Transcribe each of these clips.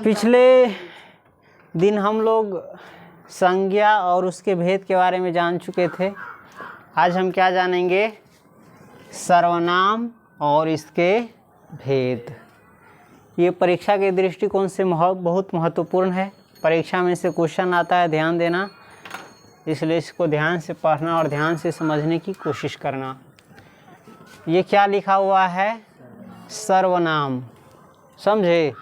पिछले दिन हम लोग संज्ञा और उसके भेद के बारे में जान चुके थे। आज हम क्या जानेंगे? सर्वनाम और इसके भेद। ये परीक्षा के दृष्टिकोण से बहुत महत्वपूर्ण है। परीक्षा में से क्वेश्चन आता है, ध्यान देना, इसलिए इसको ध्यान से पढ़ना और ध्यान से समझने की कोशिश करना। ये क्या लिखा हुआ है? सर्वनाम। समझे?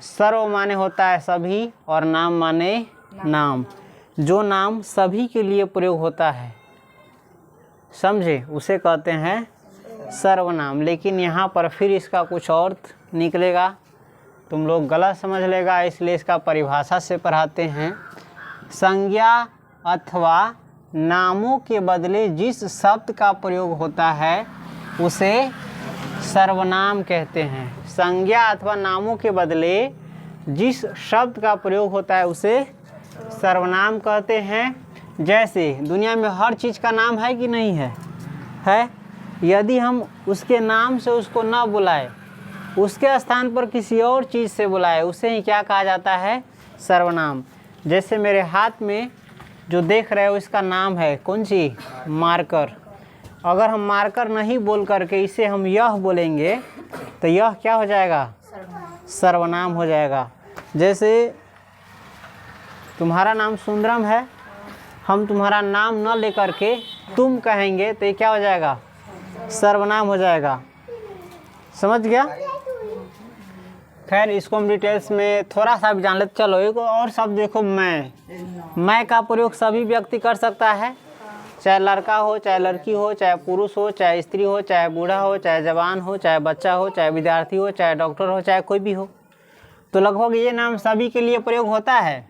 सर्व माने होता है सभी और नाम माने नाम। जो नाम सभी के लिए प्रयोग होता है, समझे, उसे कहते हैं सर्वनाम। लेकिन यहाँ पर फिर इसका कुछ और निकलेगा, तुम लोग गलत समझ लेगा, इसलिए इसका परिभाषा से पढ़ाते हैं। संज्ञा अथवा नामों के बदले जिस शब्द का प्रयोग होता है उसे सर्वनाम कहते हैं। संज्ञा अथवा नामों के बदले जिस शब्द का प्रयोग होता है उसे सर्वनाम कहते हैं। जैसे दुनिया में हर चीज़ का नाम है कि नहीं है? है। यदि हम उसके नाम से उसको न बुलाए, उसके स्थान पर किसी और चीज़ से बुलाए, उसे ही क्या कहा जाता है? सर्वनाम। जैसे मेरे हाथ में जो देख रहे हो इसका नाम है कौन सी? मार्कर। अगर हम मार्कर नहीं बोल करके इसे हम यह बोलेंगे तो यह क्या हो जाएगा? सर्वनाम हो जाएगा। जैसे तुम्हारा नाम सुंदरम है, हम तुम्हारा नाम न लेकर के तुम कहेंगे तो ये क्या हो जाएगा? सर्वनाम हो जाएगा। समझ गया? खैर, इसको हम डिटेल्स में थोड़ा सा भी जान लेते। चलो एक और शब्द देखो, मैं का प्रयोग सभी व्यक्ति कर सकता है, चाहे लड़का हो, चाहे लड़की हो, चाहे पुरुष हो, चाहे स्त्री हो, चाहे बूढ़ा हो, चाहे जवान हो, चाहे बच्चा हो, चाहे विद्यार्थी हो, चाहे डॉक्टर हो, चाहे कोई भी हो। तो लगभग ये नाम सभी के लिए प्रयोग होता है।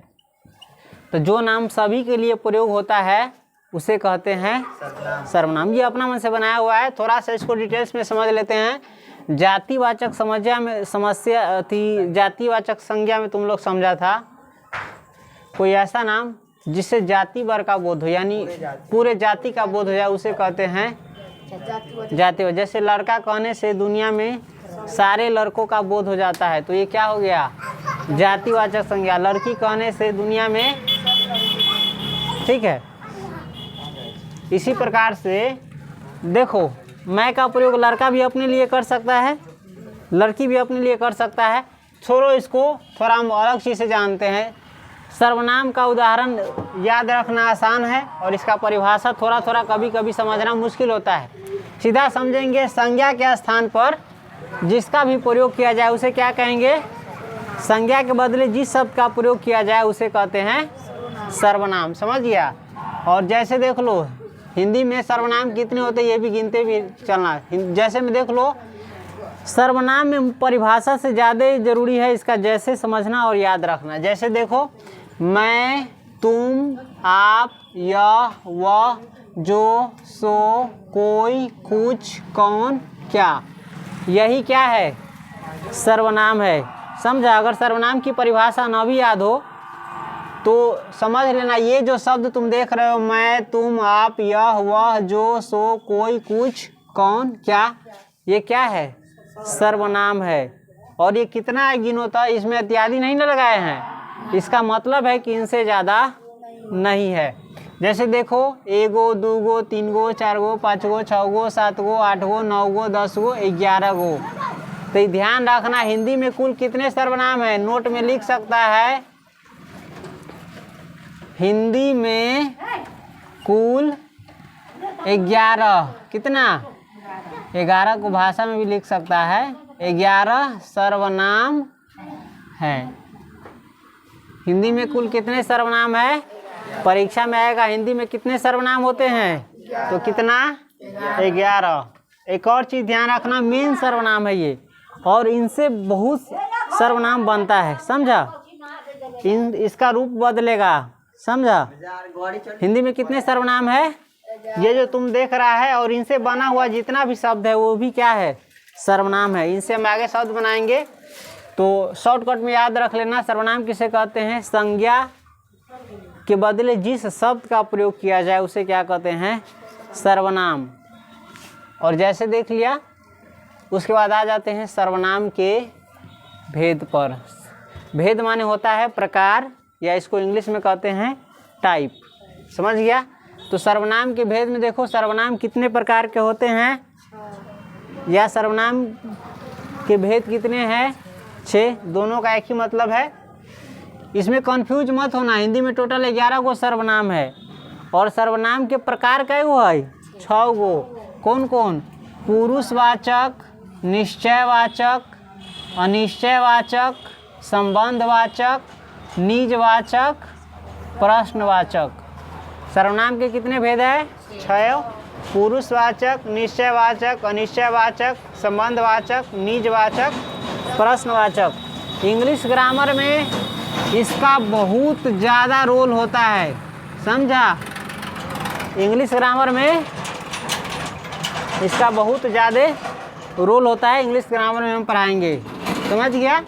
तो जो नाम सभी के लिए प्रयोग होता है उसे कहते हैं सर्वनाम। ये अपना मन से बनाया हुआ है, थोड़ा सा इसको डिटेल्स में समझ लेते हैं। जातिवाचक जातिवाचक संज्ञा में तुम लोग समझा था कोई ऐसा नाम जिससे जाति वर्ग का बोध हो, यानी पूरे जाति का बोध हो जाए, उसे कहते हैं जाति। जैसे लड़का कहने से दुनिया में सारे लड़कों का बोध हो जाता है, तो ये क्या हो गया? जातिवाचक संज्ञा। लड़की कहने से दुनिया में, ठीक है। इसी प्रकार से देखो, मैं का प्रयोग लड़का भी अपने लिए कर सकता है, लड़की भी अपने लिए कर सकता है। छोड़ो इसको, थोड़ा हम अलग चीज़ से जानते हैं। सर्वनाम का उदाहरण याद रखना आसान है और इसका परिभाषा थोड़ा थोड़ा कभी कभी समझना मुश्किल होता है। सीधा समझेंगे, संज्ञा के स्थान पर जिसका भी प्रयोग किया जाए उसे क्या कहेंगे? संज्ञा के बदले जिस शब्द का प्रयोग किया जाए उसे कहते हैं सर्वनाम। समझ गया? और जैसे देख लो, हिंदी में सर्वनाम कितने होते हैं ये भी गिनते भी चलना। जैसे में देख लो, सर्वनाम में परिभाषा से ज़्यादा ज़रूरी है इसका जैसे समझना और याद रखना। जैसे देखो, मैं, तुम, आप, यह, वह, जो, सो, कोई, कुछ, कौन, क्या, यही क्या है? सर्वनाम है। समझा? अगर सर्वनाम की परिभाषा न भी याद हो तो समझ लेना, ये जो शब्द तुम देख रहे हो, मैं, तुम, आप, यह, वह, जो, सो, कोई, कुछ, कौन, क्या, ये क्या है? सर्वनाम है। और ये कितना है गिनोता, इसमें इत्यादि नहीं ना लगाए हैं, इसका मतलब है कि इनसे ज़्यादा नहीं है। जैसे देखो, 1 गो, 2 गो, 3 गो, 4 गो, 5 गो, 6 गो, 7 गो, 8 गो, 9 गो, 10 गो, 11 गो। तो ध्यान रखना, हिंदी में कुल कितने सर्वनाम है? नोट में लिख सकता है, हिंदी में कुल 11। कितना? 11 को भाषा में भी लिख सकता है, 11 सर्वनाम है। हिंदी में कुल कितने सर्वनाम है? परीक्षा में आएगा, हिंदी में कितने सर्वनाम होते हैं? तो कितना? 11। एक और चीज़ ध्यान रखना, मेन सर्वनाम है ये, और इनसे बहुत सर्वनाम बनता है। समझा? इसका रूप बदलेगा। समझा? हिंदी में कितने सर्वनाम है? ये जो तुम देख रहा है और इनसे बना हुआ जितना भी शब्द है वो भी क्या है? सर्वनाम है। इनसे हम आगे शब्द बनाएंगे तो शॉर्टकट में याद रख लेना। सर्वनाम किसे कहते हैं? संज्ञा के बदले जिस शब्द का प्रयोग किया जाए उसे क्या कहते हैं? सर्वनाम। और जैसे देख लिया, उसके बाद आ जाते हैं सर्वनाम के भेद पर। भेद माने होता है प्रकार, या इसको इंग्लिश में कहते हैं टाइप। समझ गया। तो सर्वनाम के भेद में देखो, सर्वनाम कितने प्रकार के होते हैं, या सर्वनाम के भेद कितने हैं, 6। दोनों का एक ही मतलब है, इसमें कंफ्यूज मत होना। हिंदी में टोटल 11 गो सर्वनाम है, और सर्वनाम के प्रकार कै गो है, 6 गो। कौन कौन? पुरुषवाचक, निश्चयवाचक, अनिश्चयवाचक, संबंधवाचक, निजवाचक, प्रश्नवाचक। सर्वनाम के कितने भेद हैं? 6। पुरुषवाचक, निश्चयवाचक, अनिश्चयवाचक, संबंधवाचक, निजवाचक, प्रश्नवाचक। इंग्लिश ग्रामर में इसका बहुत ज़्यादा रोल होता है, समझा। इंग्लिश ग्रामर में इसका बहुत ज़्यादा रोल होता है, इंग्लिश ग्रामर में हम पढ़ाएंगे। समझ गया।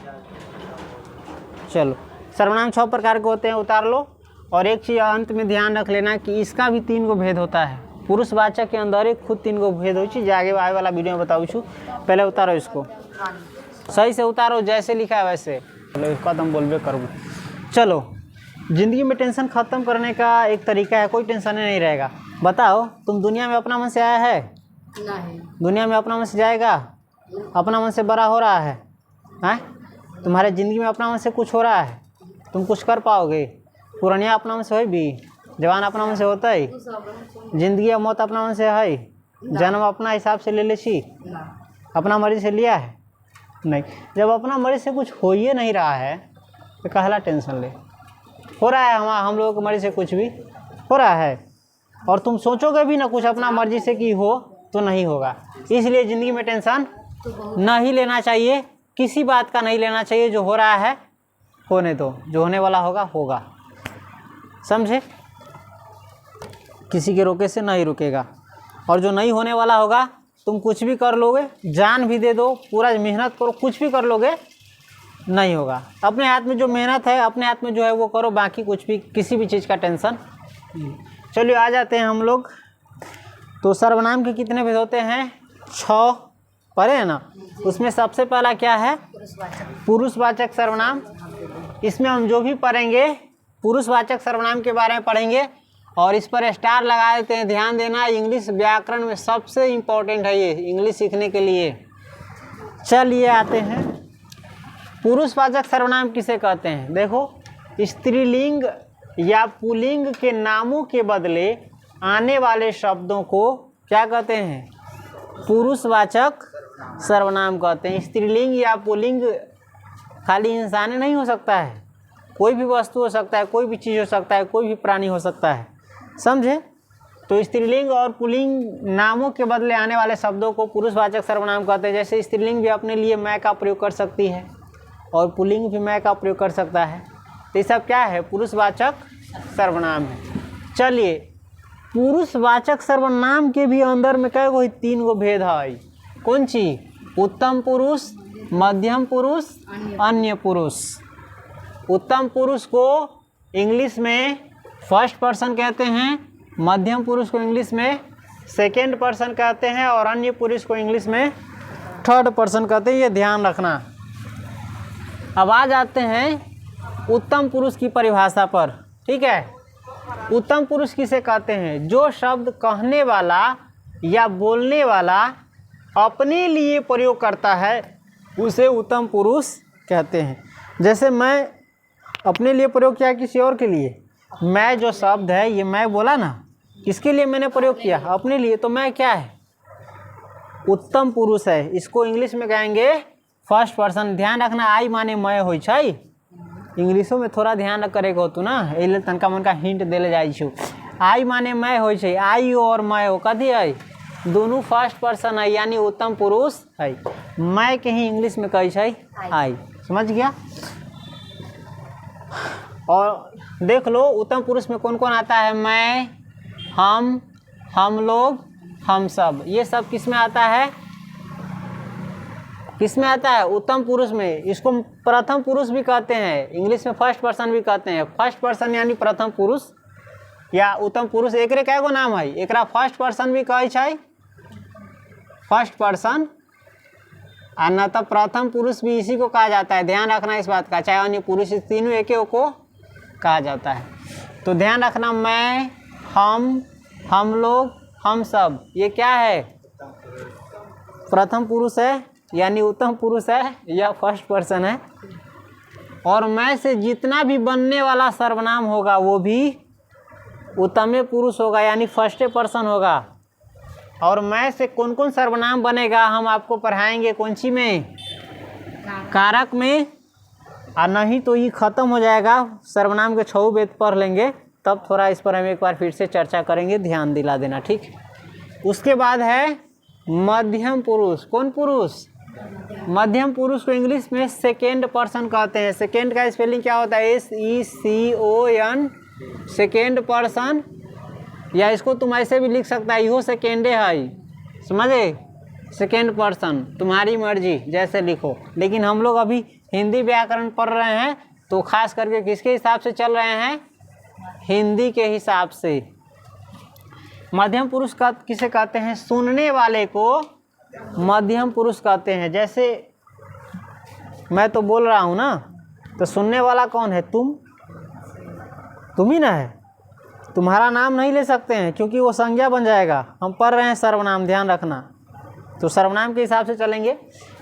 चलो, सर्वनाम 6 प्रकार के होते हैं, उतार लो। और एक चीज़ अंत में ध्यान रख लेना कि इसका भी 3 गो भेद होता है। पुरुषवाचक के अंदर एक खुद 3 गो भेद हो, आगे आए वाला वीडियो में बताऊँ छू। पहले उतारो इसको, सही से उतारो, जैसे लिखा है वैसे। चलो, कदम बोलबे करूँ। चलो, ज़िंदगी में टेंशन ख़त्म करने का एक तरीका है, कोई टेंशन नहीं रहेगा। बताओ, तुम दुनिया में अपना मन से आया है? नहीं। दुनिया में अपना मन से जाएगा? अपना मन से बड़ा हो रहा है? हैं? तुम्हारे ज़िंदगी में अपना मन से कुछ हो रहा है? तुम कुछ कर पाओगे? पुरानिया अपना मन से हो भी? जवान अपना मन से होता है? जिंदगी और मौत अपना मन से है? जन्म अपना हिसाब से ले ले छी? अपना मर्जी से लिया है? नहीं। जब अपना मर्जी से कुछ हो ही नहीं रहा है तो कहला टेंशन ले। हो रहा है हम लोगों की मर्जी से कुछ भी हो रहा है, और तुम सोचोगे भी ना कुछ अपना मर्जी से कि हो तो नहीं होगा। इसलिए ज़िंदगी में टेंशन नहीं लेना चाहिए, किसी बात का नहीं लेना चाहिए। जो हो रहा है होने दो, जो होने वाला होगा होगा, समझे। किसी के रोके से नहीं रुकेगा, और जो नहीं होने वाला होगा तुम कुछ भी कर लोगे, जान भी दे दो, पूरा मेहनत करो, कुछ भी कर लोगे, नहीं होगा। अपने हाथ में जो मेहनत है, अपने हाथ में जो है वो करो, बाकी कुछ भी किसी भी चीज़ का टेंशन। चलिए आ जाते हैं हम लोग। तो सर्वनाम के कितने भेद होते हैं? 6 पढ़े हैं ना। उसमें सबसे पहला क्या है? पुरुषवाचक सर्वनाम। इसमें हम जो भी पढ़ेंगे पुरुषवाचक सर्वनाम के बारे में पढ़ेंगे, और इस पर स्टार लगा देते हैं। ध्यान देना, इंग्लिश व्याकरण में सबसे इम्पोर्टेंट है ये, इंग्लिश सीखने के लिए। चलिए आते हैं, पुरुषवाचक सर्वनाम किसे कहते हैं। देखो, स्त्रीलिंग या पुल्लिंग के नामों के बदले आने वाले शब्दों को क्या कहते हैं? पुरुषवाचक सर्वनाम कहते हैं। स्त्रीलिंग या पुल्लिंग खाली इंसान नहीं हो सकता है, कोई भी वस्तु हो सकता है, कोई भी चीज़ हो सकता है, कोई भी प्राणी हो सकता है, समझे। तो स्त्रीलिंग और पुल्लिंग नामों के बदले आने वाले शब्दों को पुरुषवाचक सर्वनाम कहते हैं। जैसे स्त्रीलिंग भी अपने लिए मैं का प्रयोग कर सकती है, और पुल्लिंग भी मैं का प्रयोग कर सकता है। तो ये सब क्या है? पुरुषवाचक सर्वनाम है। चलिए, पुरुषवाचक सर्वनाम के भी अंदर में क्या कोई 3 गो भेद है। कौन सी? उत्तम पुरुष, मध्यम पुरुष, अन्य पुरुष। उत्तम पुरुष को इंग्लिश में फर्स्ट पर्सन कहते हैं, मध्यम पुरुष को इंग्लिश में सेकेंड पर्सन कहते हैं, और अन्य पुरुष को इंग्लिश में थर्ड पर्सन कहते हैं। ये ध्यान रखना। अब आ जाते हैं उत्तम पुरुष की परिभाषा पर, ठीक है। उत्तम पुरुष किसे कहते हैं? जो शब्द कहने वाला या बोलने वाला अपने लिए प्रयोग करता है उसे उत्तम पुरुष कहते हैं। जैसे मैं अपने लिए प्रयोग किया, किसी और के लिए। मैं जो शब्द है, ये मैं बोला ना, किसके लिए मैंने प्रयोग किया? अपने लिए। तो मैं क्या है? उत्तम पुरुष है। इसको इंग्लिश में कहेंगे फर्स्ट पर्सन। ध्यान रखना, आई माने मैं होई छै। इंग्लिशों में थोड़ा ध्यान करेगा हो तू ना, एले तनका मन का हिंट देले जाइ छु। आई माने मैं होई छै, आई और मैं हो कथी है? दोनों फर्स्ट पर्सन है, यानी उत्तम पुरुष है। मैं के ही इंग्लिश में कही छै आई। समझ गया। और देख लो उत्तम पुरुष में कौन कौन आता है? मैं, हम लोग, हम सब। ये सब किस में आता है? किस में आता है? उत्तम पुरुष में। इसको प्रथम पुरुष भी कहते हैं, इंग्लिश में फर्स्ट पर्सन भी कहते हैं। फर्स्ट पर्सन यानी प्रथम पुरुष या उत्तम पुरुष। एकरे कै गो नाम है? एकरा फर्स्ट पर्सन भी कहै छै, फर्स्ट पर्सन, अन्यथा प्रथम पुरुष भी इसी को कहा जाता है, ध्यान रखना इस बात का, चाहे अन्य पुरुष, तीनों एक को कहा जाता है। तो ध्यान रखना, मैं, हम लोग, हम सब, ये क्या है? प्रथम पुरुष है यानी उत्तम पुरुष है या फर्स्ट पर्सन है। और मैं से जितना भी बनने वाला सर्वनाम होगा वो भी उत्तम पुरुष होगा यानी फर्स्ट पर्सन होगा। और मैं से कौन कौन सर्वनाम बनेगा हम आपको पढ़ाएंगे, कौन सी में? कारक में। और नहीं तो ये खत्म हो जाएगा, सर्वनाम के 6 वेद पढ़ लेंगे, तब थोड़ा इस पर हम एक बार फिर से चर्चा करेंगे, ध्यान दिला देना, ठीक। उसके बाद है मध्यम पुरुष। कौन पुरुष? मध्यम पुरुष को इंग्लिश में सेकेंड पर्सन कहते हैं। सेकेंड का स्पेलिंग क्या होता है? SECON, second person. या इसको तुम ऐसे भी लिख सकता है, इहो सेकेंडे है, समझे? सेकेंड पर्सन, तुम्हारी मर्जी जैसे लिखो। लेकिन हम लोग अभी हिंदी व्याकरण पढ़ रहे हैं तो खास करके किसके हिसाब से चल रहे हैं? हिंदी के हिसाब से। मध्यम पुरुष का किसे कहते हैं? सुनने वाले को मध्यम पुरुष कहते हैं। जैसे मैं तो बोल रहा हूँ ना, तो सुनने वाला कौन है? तुम ही ना है। तुम्हारा नाम नहीं ले सकते हैं क्योंकि वो संज्ञा बन जाएगा। हम पढ़ रहे हैं सर्वनाम, ध्यान रखना, तो सर्वनाम के हिसाब से चलेंगे।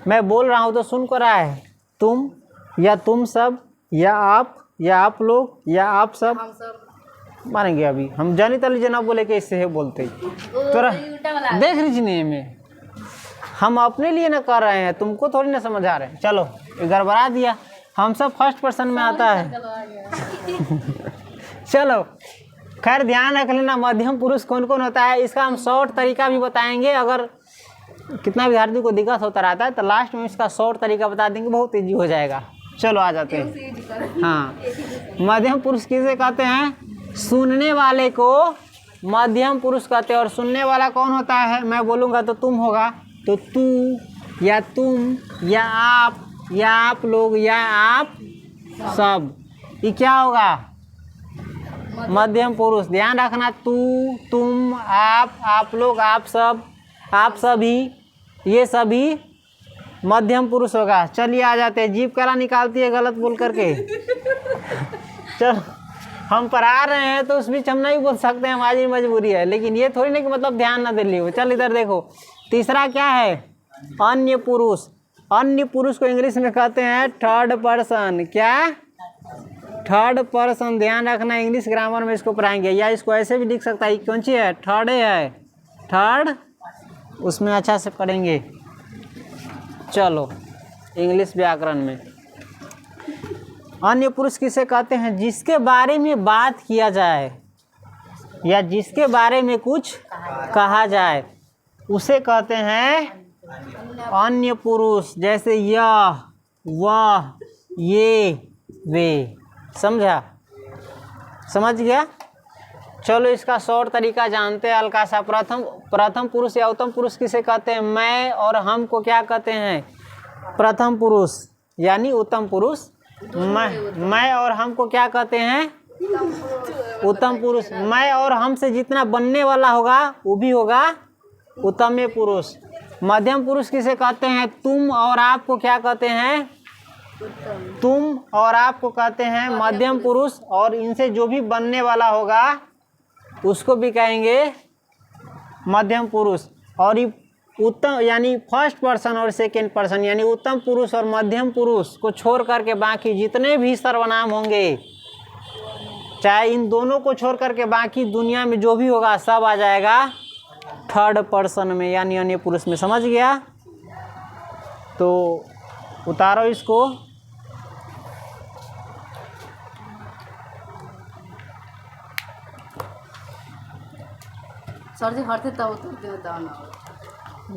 मैं बोल रहा हूँ तो सुन को रहा है तुम, या तुम सब, या आप लोग, या आप सब मानेंगे। अभी हम जानी तली जना बोले कि इससे है बोलते तो देख लीजिए में हम अपने लिए ना कर रहे हैं, तुमको थोड़ी ना समझ आ रहे हैं। चलो ये गड़बड़ा दिया, हम सब फर्स्ट पर्सन में आता है। चलो खैर ध्यान रख लेना, मध्यम पुरुष कौन कौन होता है इसका हम शॉर्ट तरीका भी बताएंगे। अगर कितना विद्यार्थी को दिक्कत होता रहता है तो लास्ट में इसका शॉर्ट तरीका बता देंगे, बहुत ईजी हो जाएगा। चलो आ जाते हैं। हाँ, मध्यम पुरुष किसे कहते हैं? सुनने वाले को मध्यम पुरुष कहते हैं। और सुनने वाला कौन होता है? मैं बोलूँगा तो तुम होगा, तो तू या तुम या आप लोग या आप सब, ये क्या होगा? मध्यम पुरुष। ध्यान रखना, तू, तुम, आप लोग, आप सब, आप सभी, ये सभी मध्यम पुरुष होगा। चलिए आ जाते हैं। जीभ कला निकालती है गलत बोल करके। चल हम पढ़ा रहे हैं तो उस बीच हम नहीं बोल सकते हैं, हमारी मजबूरी है। लेकिन ये थोड़ी नहीं कि मतलब ध्यान ना दे लियो। चल इधर देखो, तीसरा क्या है? अन्य पुरुष। अन्य पुरुष को इंग्लिश में कहते हैं थर्ड पर्सन। क्या? Third person. ध्यान रखना, इंग्लिश ग्रामर में इसको पढ़ाएंगे। या इसको ऐसे भी लिख सकता है, कौन सी है? थर्ड है, थर्ड, उसमें अच्छा से पढ़ेंगे। चलो इंग्लिश व्याकरण में अन्य पुरुष किसे कहते हैं? जिसके बारे में बात किया जाए या जिसके बारे में कुछ कहा जाए उसे कहते हैं अन्य पुरुष। जैसे यह, वह, ये, वे। समझा? समझ गया? चलो इसका शॉर्ट तरीका जानते हैं हल्का सा। प्रथम पुरुष या उत्तम पुरुष किसे कहते हैं? मैं और हम को क्या कहते हैं? प्रथम पुरुष यानी उत्तम पुरुष। मैं और हम को क्या कहते हैं? उत्तम पुरुष। मैं और हम से जितना बनने वाला होगा वो भी होगा उत्तम पुरुष। मध्यम पुरुष किसे कहते हैं? तुम और आप को क्या कहते हैं? तुम और आप को कहते हैं मध्यम पुरुष। और इनसे जो भी बनने वाला होगा उसको भी कहेंगे मध्यम पुरुष। और ये उत्तम यानी फर्स्ट पर्सन और सेकेंड पर्सन यानी उत्तम पुरुष और मध्यम पुरुष को छोड़ करके बाकी जितने भी सर्वनाम होंगे, चाहे इन दोनों को छोड़ करके बाकी दुनिया में जो भी होगा सब आ जाएगा थर्ड पर्सन में यानी अन्य पुरुष में। समझ गया? तो उतारो इसको। सर जी हटते तब उतरते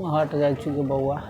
हट जाए चुके बउआ।